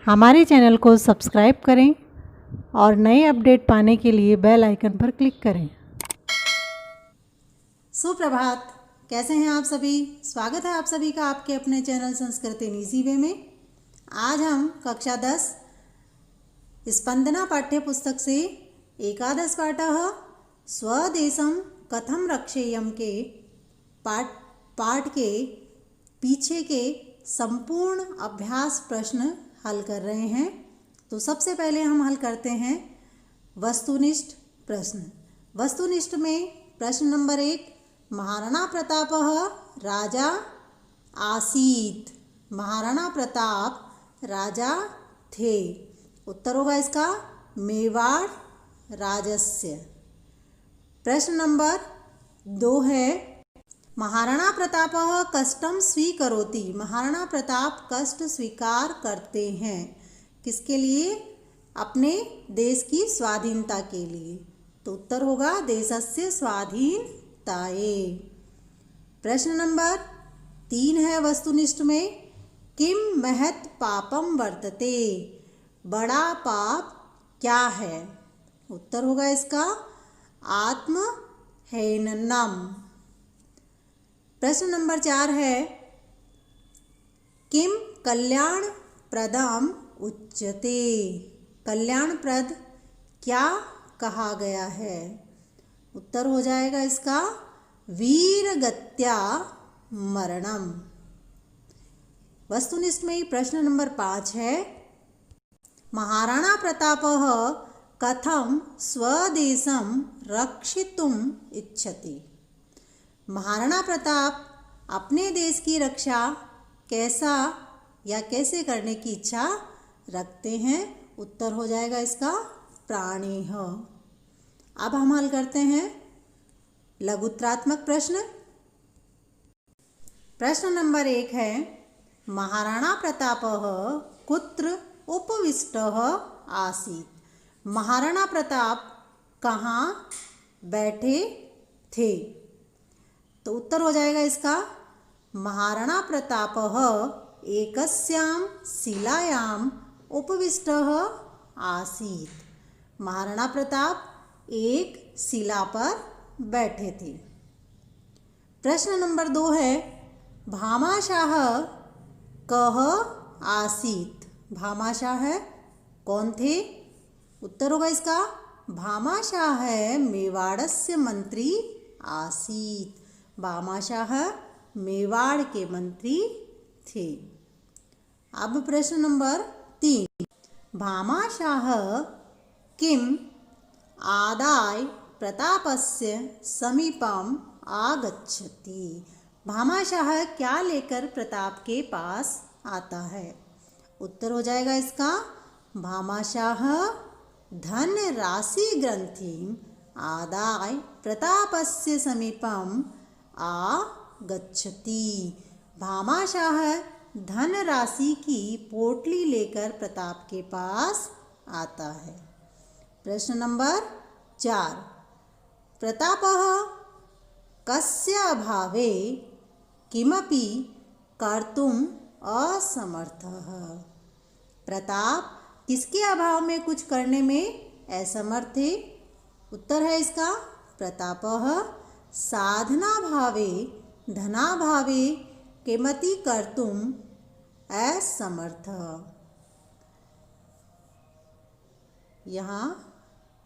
हमारे चैनल को सब्सक्राइब करें और नए अपडेट पाने के लिए बेल आइकन पर क्लिक करें। सुप्रभात, कैसे हैं आप सभी। स्वागत है आप सभी का आपके अपने channel Sanskrit in easy way में। आज हम कक्षा 10 स्पंदना पाठ्य पुस्तक से एकादश पाठः स्वदेशं कथं रक्षेयं के पाठ के पीछे के संपूर्ण अभ्यास प्रश्न हल कर रहे हैं। तो सबसे पहले हम हल करते हैं वस्तुनिष्ठ प्रश्न। वस्तुनिष्ठ में प्रश्न नंबर 1, महाराणा प्रतापः राजा आसीत्। महाराणा प्रताप राजा थे। उत्तर होगा इसका मेवाड़ राजस्य। प्रश्न नंबर 2 है, महाराणा प्रतापः कष्टं स्वीकरोति। महाराणा प्रताप कष्ट स्वीकार करते हैं। किसके लिए? अपने देश की स्वाधीनता के लिए। तो उत्तर होगा देशस्य स्वाधीनताये। प्रश्न नंबर 3 है वस्तुनिष्ठ में, किम महत् पापम वर्तते। बड़ा पाप क्या है? उत्तर होगा इसका आत्महननम। प्रश्न नंबर 4 है, किम कल्याणप्रदम उच्यते। कल्याणप्रद क्या कहा गया है? उत्तर हो जाएगा इसका वीरगत्या मरणम। वस्तुनिष्ठ में प्रश्न नंबर 5 है, महाराणा प्रतापः कथं स्वदेशं रक्षितुम् इच्छति। महाराणा प्रताप अपने देश की रक्षा कैसे करने की इच्छा रखते हैं? उत्तर हो जाएगा इसका प्राणेह। अब हम हल करते हैं लघुत्तरात्मक प्रश्न। प्रश्न नंबर 1 है, महाराणा प्रतापः कुत्र उपविष्टः आसीत्। महाराणा प्रताप कहाँ बैठे थे? तो उत्तर हो जाएगा इसका महाराणा प्रतापः एकस्यां शिलायां उपविष्टः आसीत्। महाराणा प्रताप एक शिला पर बैठे थे। प्रश्न नंबर 2 है, भामाशाह कः आसीत्। भामाशाह कौन थे? उत्तर होगा इसका भामाशाह मेवाड़स्य मंत्री आसीत्। भामाशाह मेवाड़ के मंत्री थे। अब प्रश्न नंबर 3, भामाशाह किम आदाय प्रतापस्य समीपम आगच्छति। भामाशाह क्या लेकर प्रताप के पास आता है? उत्तर हो जाएगा इसका भामाशाह धन राशि ग्रंथिम आदाय प्रतापस्य समीपम आगच्छति। भामाशाह धन राशि की पोटली लेकर प्रताप के पास आता है। प्रश्न नंबर 4, प्रतापः कस्य अभावे किमपि कर्तुम् असमर्थः। प्रताप किसके अभाव में कुछ करने में असमर्थ थे? उत्तर है इसका प्रतापः साधनाभावे धनाभावे किमपि कर्तुम् असमर्थः। यहाँ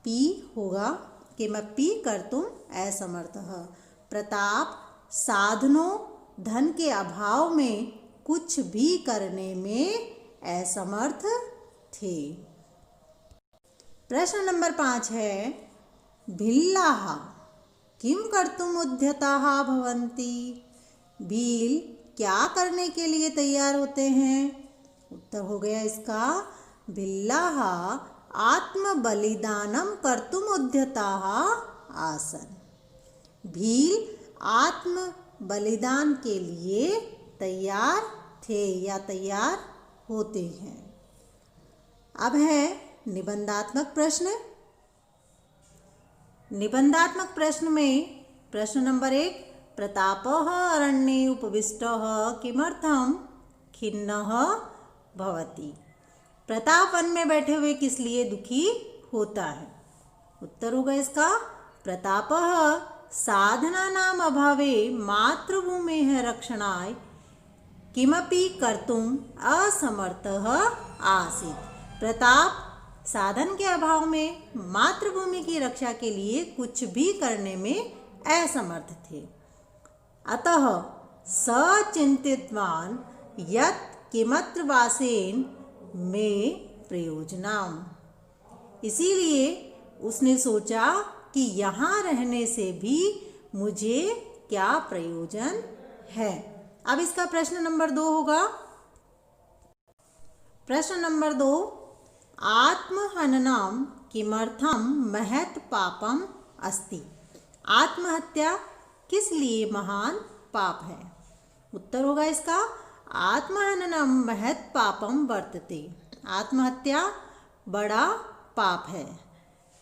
पी होगा किमपि कर्तुम् असमर्थः। प्रताप साधनों धन के अभाव में कुछ भी करने में असमर्थ थे। प्रश्न नंबर 5 है, भिल्लाः किम कर्तुम् उद्यताः भवन्ति। भील क्या करने के लिए तैयार होते हैं? उत्तर हो गया इसका भिल्लाः आत्म बलिदानम कर्तुम् उद्यताः आसन। भील आत्म बलिदान के लिए तैयार थे या तैयार होते हैं। अब है निबंधात्मक प्रश्न। निबंधात्मक प्रश्न में प्रश्न नंबर 1, प्रतापः अरण्ये उपविष्टः किमर्थं खिन्नः भवति। प्रताप वन में बैठे हुए किस लिए दुखी होता है? उत्तर होगा इसका प्रतापः साधनानाम् अभावे मातृभूमेः रक्षणाय किमपि कर्तुम् असमर्थः आसीत्। प्रताप साधन के अभाव में मातृभूमि की रक्षा के लिए कुछ भी करने में असमर्थ थे। अतः स चिंतितवान् यत् किमत्र वासेन मे प्रयोजनम्। इसीलिए उसने सोचा कि यहाँ रहने से भी मुझे क्या प्रयोजन है। अब इसका प्रश्न नंबर 2 होगा। प्रश्न नंबर 2, आत्महननम किमर्थम महत् पापम अस्ति। आत्महत्या किस लिए महान पाप है? उत्तर होगा इसका आत्महननम महत् पापम वर्तते। आत्महत्या बड़ा पाप है।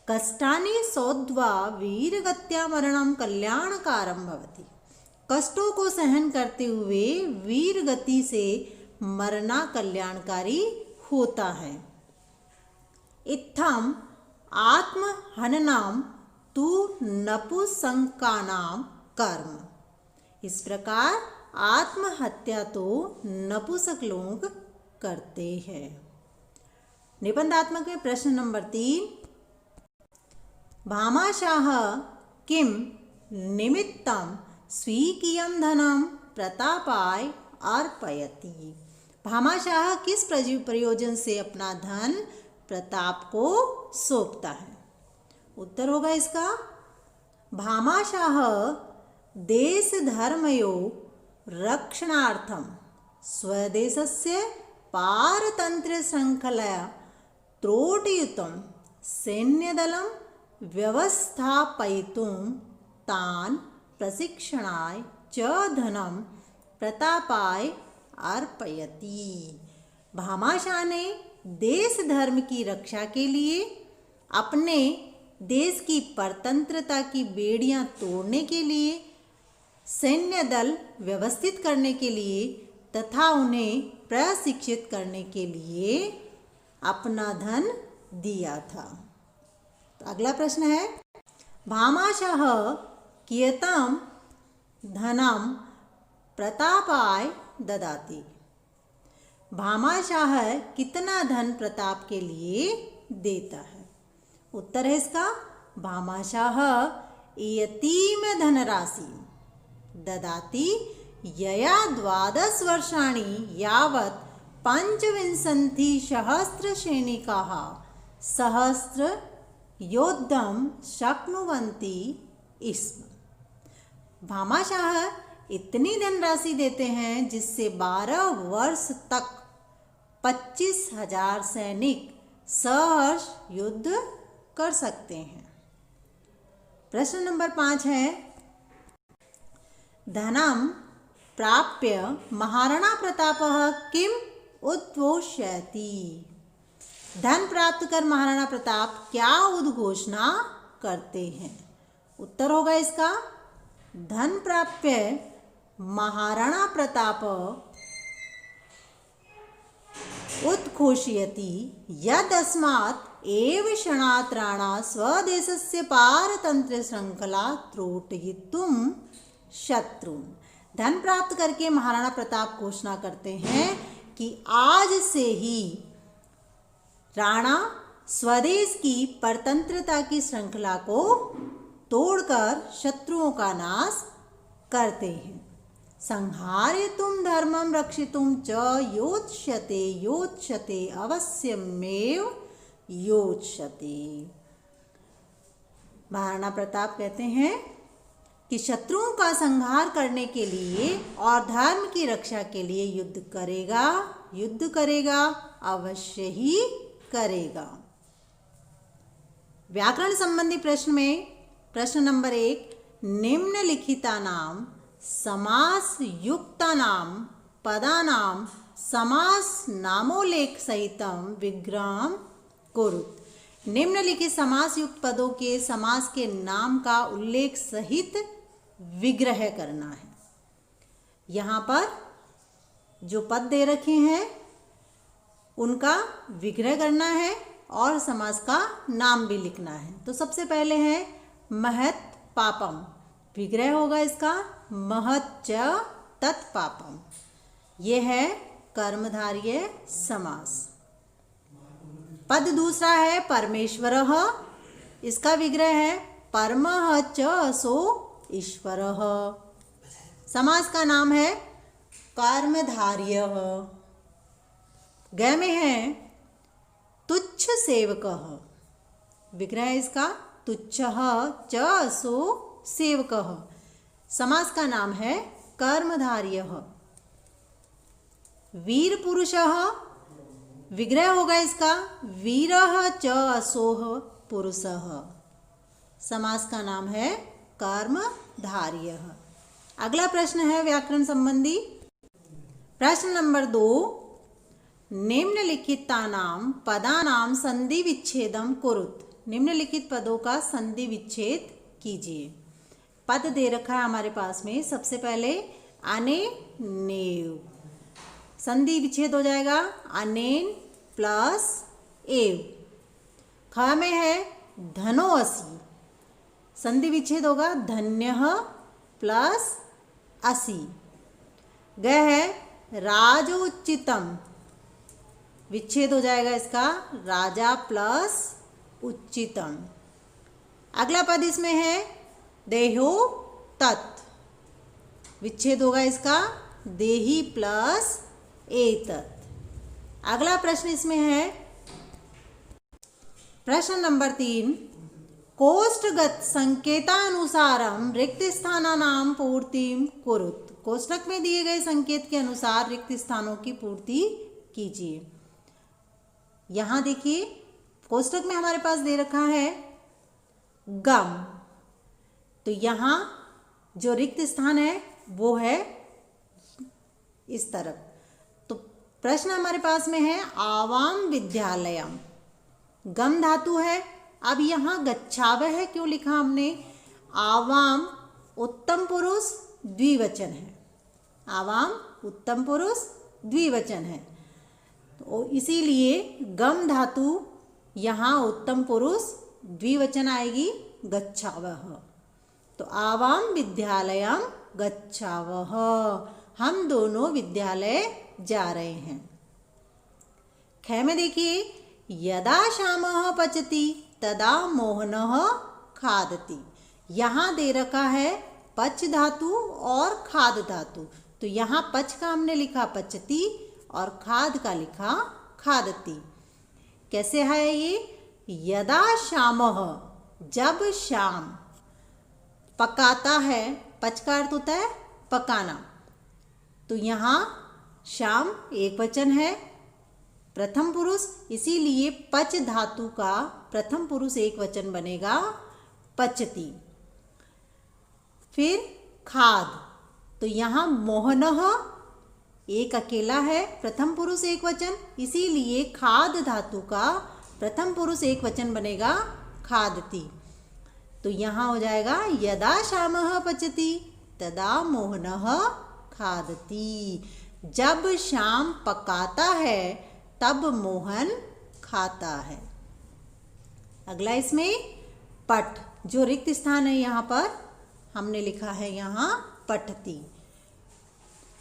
कष्टानि सोढ्वा वीरगत्या मरणम कल्याणकारम भवति। कष्टों को सहन करते हुए वीर गति से मरना कल्याणकारी होता है। इत्थम आत्महननम तु नपुंसकानां कर्म। इस प्रकार आत्महत्या तो नपुंसक लोग करते हैं। निबंधात्मक में प्रश्न नंबर 3, भामाशाह किम निमित्तं स्वीकीयं धनं प्रतापाय अर्पयति। भामाशाह किस प्रयोजन से अपना धन प्रताप को सौंपता है? उत्तर होगा इसका भामाशाह देश धर्मयो रक्षणार्थम स्वदेशस्य पारतंत्र श्रृंखलया त्रोटयुतं सैन्यदलं व्यवस्थापयितुं तान् प्रशिक्षणाय च धनं प्रतापाय अर्पयति। भामाशाह ने देश धर्म की रक्षा के लिए, अपने देश की परतंत्रता की बेड़ियां तोड़ने के लिए, सैन्य दल व्यवस्थित करने के लिए तथा उन्हें प्रशिक्षित करने के लिए अपना धन दिया था। तो अगला प्रश्न है, भामाशाह कियतं धनं प्रतापाय ददाति। भामाशाह कितना धन प्रताप के लिए देता है? उत्तर है इसका भामाशाह इयतीम धनराशि ददाति यया 12 वर्षाणि यावत् 25 सहस्रसैनिकाः सहस्र योद्धं शक्नुवन्ति स्म। भामाशाह इतनी धनराशि देते हैं जिससे 12 वर्ष तक 25,000 सैनिक सहर्ष युद्ध कर सकते हैं। प्रश्न नंबर 5 है, धनं प्राप्य महाराणा प्रतापः किम उद्घोषयति। धन प्राप्त कर महाराणा प्रताप क्या उद्घोषणा करते हैं? उत्तर होगा इसका धन प्राप्य महाराणा प्रताप उद्घोषयति यदस्मात् एव क्षणात् राणा स्वदेशस्य पारतंत्र श्रृंखला त्रोटयितुं शत्रुन्। धन प्राप्त करके महाराणा प्रताप घोषणा करते हैं कि आज से ही राणा स्वदेश की परतंत्रता की श्रृंखला को तोड़कर शत्रुओं का नाश करते हैं। संहारयितुं धर्मं रक्षितुं च योत्स्यते अवश्यमेव योत्स्यते। महाराणा प्रताप कहते हैं कि शत्रुओं का संहार करने के लिए और धर्म की रक्षा के लिए युद्ध करेगा, अवश्य ही करेगा। व्याकरण संबंधी प्रश्न में प्रश्न नंबर 1, निम्नलिखितानां समासयुक्तानां पदानां समास नामोल्लेख सहितं विग्रहं कुरुत। निम्नलिखित समास युक्त पदों के समास के नाम का उल्लेख सहित विग्रह करना है। यहाँ पर जो पद दे रखे हैं उनका विग्रह करना है और समास का नाम भी लिखना है। तो सबसे पहले है महत् पापम, विग्रह होगा इसका महत् च तत् पापम। यह है कर्मधारय समास। पद दूसरा है परमेश्वरः, इसका विग्रह है परमः च सो ईश्वरः। समास का नाम है कर्मधारयः। ग में है तुच्छ सेवकः, विग्रह है इसका तुच्छः च सो सेवकः। समास का नाम है कर्मधारयः। वीर पुरुषः, विग्रह होगा इसका वीरः च असोः पुरुषः। समास का नाम है कर्मधारयः। अगला प्रश्न है व्याकरण संबंधी। प्रश्न नंबर 2, निम्नलिखितानां पदानां संधि विच्छेदम कुरुत। निम्नलिखित पदों का संधि विच्छेद कीजिए। पद दे रखा है हमारे पास में। सबसे पहले अने नेव, संधि विच्छेद हो जाएगा अनेन प्लस एव। ख में है धनोअसि, संधि विच्छेद होगा धन्यः प्लस असि। ग है राजोचितम, विच्छेद हो जाएगा इसका राजा प्लस उच्चितम। अगला पद इसमें है देहो तत्, विच्छेद होगा इसका देही प्लस एतत्। अगला प्रश्न इसमें है प्रश्न नंबर 3, कोष्ठगत संकेतानुसारम रिक्त स्थानानां पूर्तिम कुरुत। कोष्ठक में दिए गए संकेत के अनुसार रिक्त स्थानों की पूर्ति कीजिए। यहां देखिए कोष्ठक में हमारे पास दे रखा है गम, तो यहां जो रिक्त स्थान है वो है इस तरफ। तो प्रश्न हमारे पास में है आवाम विद्यालयम, गम धातु है। अब यहाँ गच्छावह क्यों लिखा हमने? आवाम उत्तम पुरुष द्विवचन है, आवाम उत्तम पुरुष द्विवचन है, तो इसीलिए गम धातु यहाँ उत्तम पुरुष द्विवचन आएगी गच्छावह। तो आवाम विद्यालयम गच्छावह, हम दोनों विद्यालय जा रहे हैं। ख में देखिए यदा श्यामः पचति तदा मोहनः खादति। यहाँ दे रखा है पच धातु और खाद धातु, तो यहाँ पच का हमने लिखा पचती और खाद का लिखा खादती। कैसे है ये? यदा श्यामः, जब श्याम पकाता है, पच का अर्थ होता है पकाना, तो यहाँ श्याम एक वचन है प्रथम पुरुष, इसीलिए पच धातु का प्रथम पुरुष एक वचन बनेगा पचती। फिर खाद, तो यहाँ मोहनः एक अकेला है प्रथम पुरुष एक वचन, इसीलिए खाद धातु का प्रथम पुरुष एक वचन बनेगा खादती। तो यहाँ हो जाएगा यदा श्यामः पचति तदा मोहनः खादति। जब श्याम पकाता है तब मोहन खाता है। अगला इसमें पट, जो रिक्त स्थान है यहाँ पर हमने लिखा है यहाँ पठती।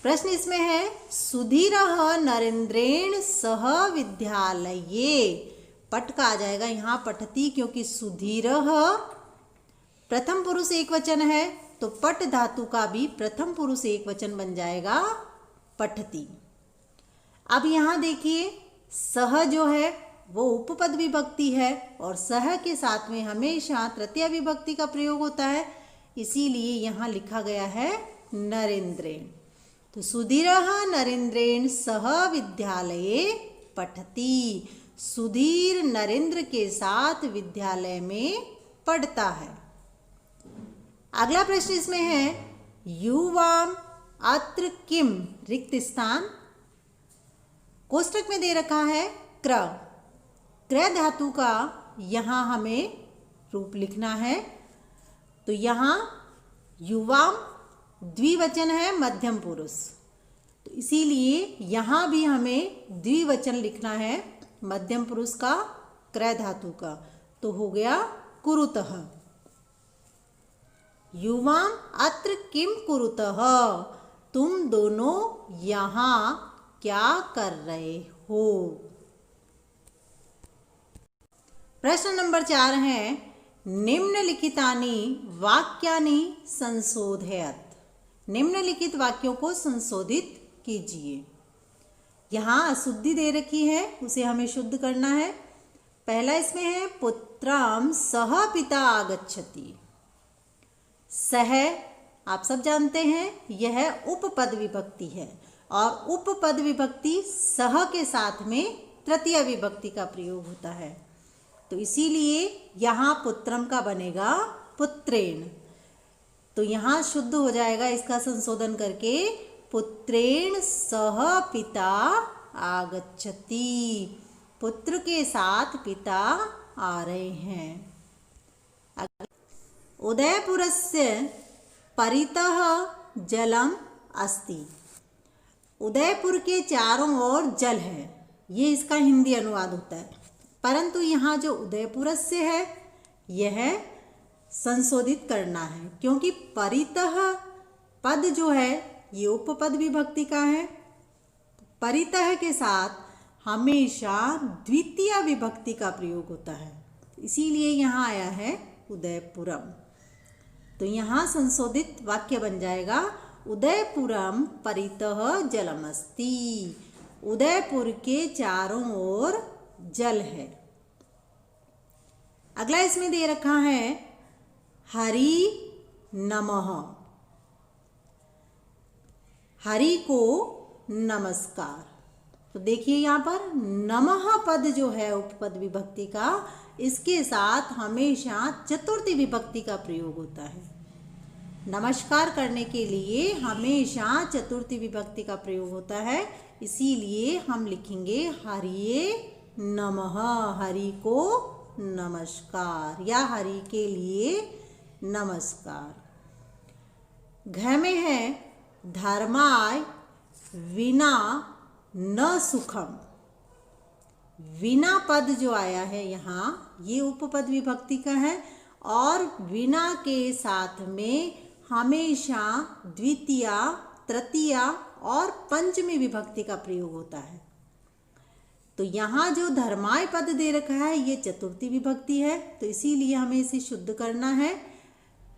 प्रश्न इसमें है सुधीरः नरेंद्रेण सह विद्यालये। पट का आ जाएगा यहाँ पठती, क्योंकि सुधीरः प्रथम पुरुष एक वचन है, तो पट धातु का भी प्रथम पुरुष एक वचन बन जाएगा पठती। अब यहाँ देखिए सह जो है वो उपपद विभक्ति है और सह के साथ में हमेशा तृतीय विभक्ति का प्रयोग होता है, इसीलिए यहाँ लिखा गया है नरेंद्रेण। तो सुधीरः नरेंद्रेण सह विद्यालये पठति। सुधीर नरेंद्र के साथ विद्यालय में पढ़ता है। अगला प्रश्न इसमें है युवाम अत्र किम, रिक्त स्थान कोष्ठक में दे रखा है क्र। क्र धातु का यहाँ हमें रूप लिखना है, तो यहाँ युवाम द्विवचन है मध्यम पुरुष, तो तो इसीलिए यहाँ भी हमें द्विवचन लिखना है मध्यम पुरुष का क्रय धातु का, तो हो गया कुरुतः। युवाम अत्र किम कुरुतः, तुम दोनों यहाँ क्या कर रहे हो। प्रश्न नंबर 4 है निम्नलिखितानि वाक्यानि संशोधयत। निम्नलिखित वाक्यों को संशोधित कीजिए। यहाँ अशुद्धि दे रखी है, उसे हमें शुद्ध करना है। पहला इसमें है पुत्रम सह पिता आगच्छति। सह आप सब जानते हैं यह उपपद विभक्ति है, और उपपद विभक्ति सह के साथ में तृतीय विभक्ति का प्रयोग होता है, तो इसीलिए यहाँ पुत्रम का बनेगा पुत्रेण। तो यहाँ शुद्ध हो जाएगा इसका संशोधन करके पुत्रेण सह पिता आगच्छति। पुत्र के साथ पिता आ रहे हैं। उदयपुरस्य परितः जलम अस्ति। उदयपुर के चारों ओर जल है, ये इसका हिंदी अनुवाद होता है। परंतु यहाँ जो उदयपुरस्य है यह संशोधित करना है, क्योंकि परितः पद जो है ये उपपद विभक्ति का है। परितः के साथ हमेशा द्वितीय विभक्ति का प्रयोग होता है, इसीलिए यहाँ आया है उदयपुरम। तो यहाँ संशोधित वाक्य बन जाएगा उदयपुरम परितः जलमस्ति। उदयपुर के चारों ओर जल है। अगला इसमें दे रखा है हरि नमः। हरि को नमस्कार। तो देखिए यहाँ पर नमः पद जो है उपपद विभक्ति का, इसके साथ हमेशा चतुर्थी विभक्ति का प्रयोग होता है। नमस्कार करने के लिए हमेशा चतुर्थी विभक्ति का प्रयोग होता है, इसीलिए हम लिखेंगे हरिये नमः। हरि को नमस्कार या हरि के लिए नमस्कार। घ में है धर्माय विना न सुखम। विना पद जो आया है यहाँ ये उपपद विभक्ति का है, और विना के साथ में हमेशा द्वितीया, तृतीया और पंचमी विभक्ति का प्रयोग होता है। तो यहाँ जो धर्माय पद दे रखा है ये चतुर्थी विभक्ति है, तो इसीलिए हमें इसे शुद्ध करना है।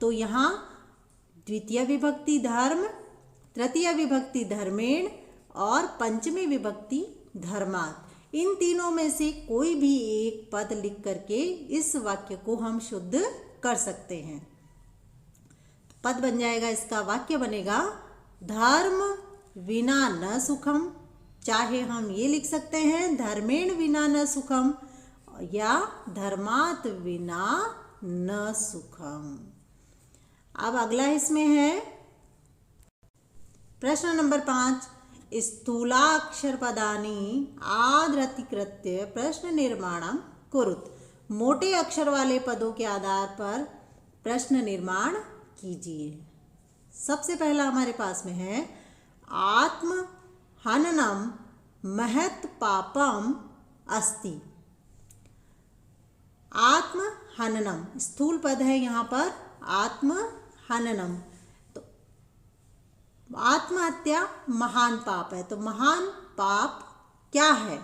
तो यहाँ द्वितीय विभक्ति धर्म, तृतीय विभक्ति धर्मेण और पंचमी विभक्ति धर्मात्, इन तीनों में से कोई भी एक पद लिख करके इस वाक्य को हम शुद्ध कर सकते हैं। पद बन जाएगा, इसका वाक्य बनेगा धर्म विना न सुखम। चाहे हम ये लिख सकते हैं धर्मेण विना न सुखम या धर्मात् विना न सुखम। अब अगला इसमें है प्रश्न नंबर 5 स्थूलाक्षर पदानि आद्रतिकृत्य प्रश्न निर्माणम कुरुत। मोटे अक्षर वाले पदों के आधार पर प्रश्न निर्माण कीजिए। सबसे पहला हमारे पास में है आत्म हननम महत् पापम अस्ति। आत्म हननम स्थूल पद है यहाँ पर, आत्म हननम, तो आत्महत्या महान पाप है। तो महान पाप क्या है,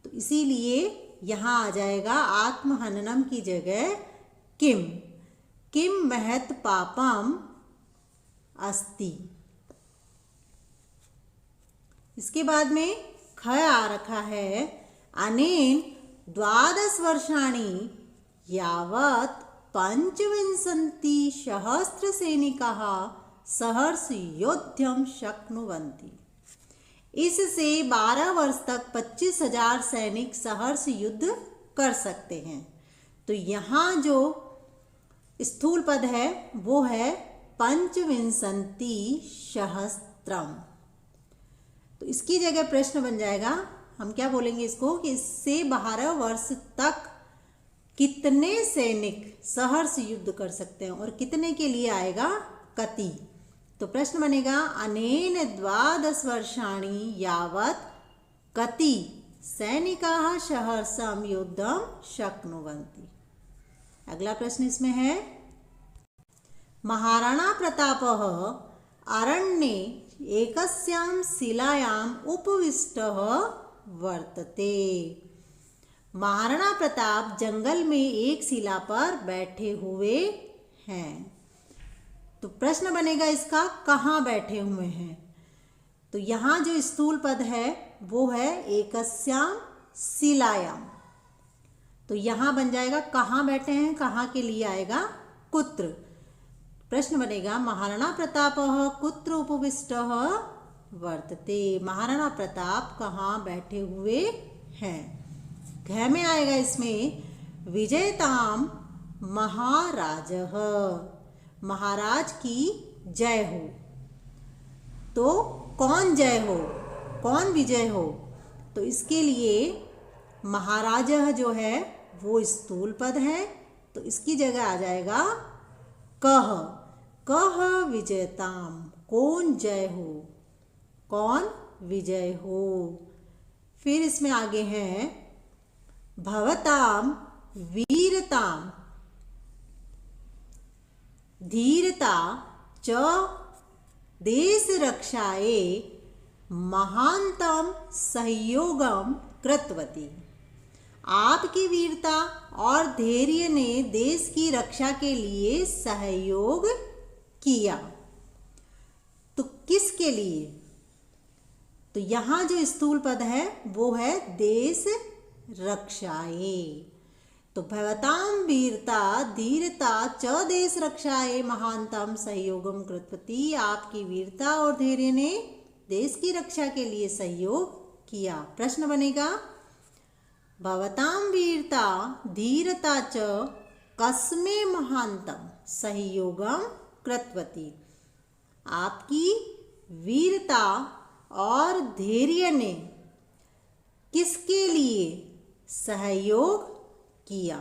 तो इसीलिए यहाँ आ जाएगा आत्महननम की जगह किम। किम महत् पापम अस्ति। इसके बाद में ख आ रखा है अनेन 12 वर्षाणि यावत् 25 सहस्र सैनिकाः सहर्ष योद्धुं शक्नुवन्ति। इससे 12 वर्ष तक 25,000 सैनिक सहर्ष युद्ध कर सकते हैं। तो यहाँ जो स्थूल पद है वो है 25 सहस्त्रम। तो इसकी जगह प्रश्न बन जाएगा, हम क्या बोलेंगे इसको कि इससे 12 वर्ष तक कितने सैनिक सहर्ष युद्ध कर सकते हैं, और कितने के लिए आएगा कति। तो प्रश्न बनेगा अनेन 12 वर्षाणि यावत् कति सैनिकाः सहर्षं युद्धं शक्नुवन्ति। अगला प्रश्न इसमें है महाराणा प्रतापः अरण्ये एकस्यां शिलायाम् उपविष्टः वर्तते। महाराणा प्रताप जंगल में एक शिला पर बैठे हुए हैं। तो प्रश्न बनेगा इसका कहाँ बैठे हुए हैं। तो यहाँ जो स्थूल पद है वो है एकस्यां शिलायाम। तो यहाँ बन जाएगा कहाँ बैठे हैं, कहाँ के लिए आएगा कुत्र। प्रश्न बनेगा महाराणा प्रतापः कुत्र उपविष्टः वर्तते। महाराणा प्रताप कहाँ बैठे हुए हैं। घ में आएगा इसमें विजयताम महाराजः, महाराज की जय हो। तो कौन जय हो, कौन विजय हो। तो इसके लिए महाराजः जो है वो स्थूल पद है, तो इसकी जगह आ जाएगा कह। कह विजयताम, कौन जय हो, कौन विजय हो। फिर इसमें आगे है भवताम वीरताम धीरता च देश रक्षाये महानतम सहयोगम कृतवती। आपकी वीरता और धैर्य ने देश की रक्षा के लिए सहयोग किया। तो किसके लिए। तो यहाँ जो स्थूल पद है वो है देश रक्षाये। तो भवतां वीरता धीरता च देश रक्षाये महानतम सहयोगम कृतवती। आपकी वीरता और धैर्य ने देश की रक्षा के लिए सहयोग किया। प्रश्न बनेगा भवतां वीरता धीरता च कस्मे महानतम सहयोगम कृतवती। आपकी वीरता और धैर्य ने किसके लिए सहयोग किया।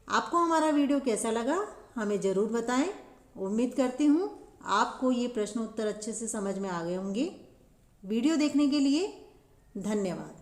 आपको हमारा वीडियो कैसा लगा हमें ज़रूर बताएं। उम्मीद करती हूँ आपको ये प्रश्न उत्तर अच्छे से समझ में आ गए होंगे। वीडियो देखने के लिए धन्यवाद।